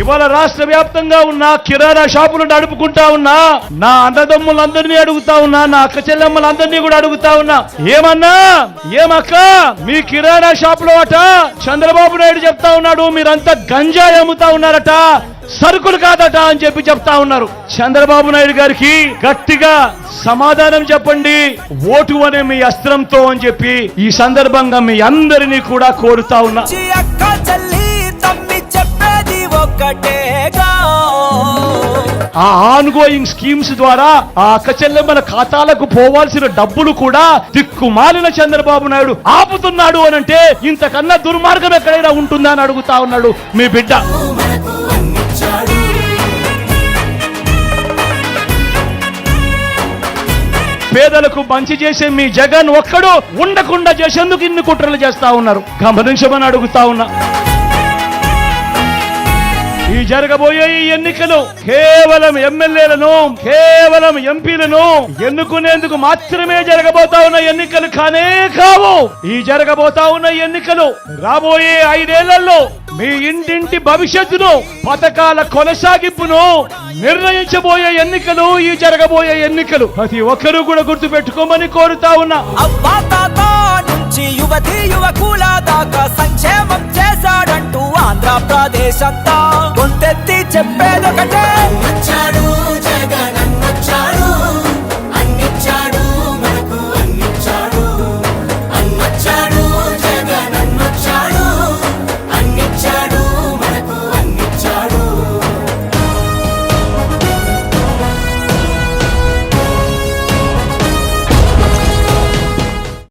ఇవాళ రాష్ట్ర వ్యాప్తంగా ఉన్న కిరాణా షాపులు నడుపుకుంటా ఉన్నా నా అన్నదమ్ములందరినీ అడుగుతా ఉన్నా, నా అక్క చెల్లెమ్మలందరినీ కూడా అడుగుతా ఉన్నా, ఏమన్నా ఏమక్క మీ కిరాణా షాపులో అట చంద్రబాబు నాయుడు చెప్తా ఉన్నాడు మీరంతా గంజాయి అమ్ముతా ఉన్నారట, సరుకులు కాదట అని చెప్పి చెప్తా ఉన్నారు. చంద్రబాబు నాయుడు గారికి గట్టిగా సమాధానం చెప్పండి ఓటు అనే మీ అస్త్రంతో అని చెప్పి ఈ సందర్భంగా మీ అందరినీ కూడా కోరుతా ఉన్నా. ఆ ఆన్గోయింగ్ స్కీమ్స్ ద్వారా ఆ అక్క చెల్లెమ్మల ఖాతాలకు పోవాల్సిన డబ్బులు కూడా దిక్కుమాలిన చంద్రబాబు నాయుడు ఆపుతున్నాడు అనంటే ఇంతకన్నా దుర్మార్గం ఎక్కడైనా ఉంటుందా అని అడుగుతా ఉన్నాడు మీ బిడ్డ. పేదలకు మంచి చేసే మీ జగన్ ఒక్కడు ఉండకుండా చేసేందుకు ఇన్ని కుట్రలు చేస్తా ఉన్నారు, గమనించమని అడుగుతా ఉన్నా. ఈ జరగబోయే ఈ ఎన్నికలు కేవలం ఎమ్మెల్యేలను కేవలం ఎంపీలను ఎన్నుకునేందుకు మాత్రమే జరగబోతా ఉన్న ఎన్నికలు కానే కావు. ఈ జరగబోతా ఉన్న ఎన్నికలు రాబోయే 5 ఏళ్లలో మీ ఇంటింటి భవిష్యత్తును, పథకాల కొనసాగింపును నిర్ణయించబోయే ఎన్నికలు ఈ జరగబోయే ఎన్నికలు. ప్రతి ఒక్కరూ కూడా గుర్తు పెట్టుకోమని కోరుతా ఉన్నా. యువతి యువకుల దాకా సంక్షేమం చేశాడంటూ ఆంధ్రప్రదేశ్ అంతా గొంతెత్తి చెప్పేదొకటే.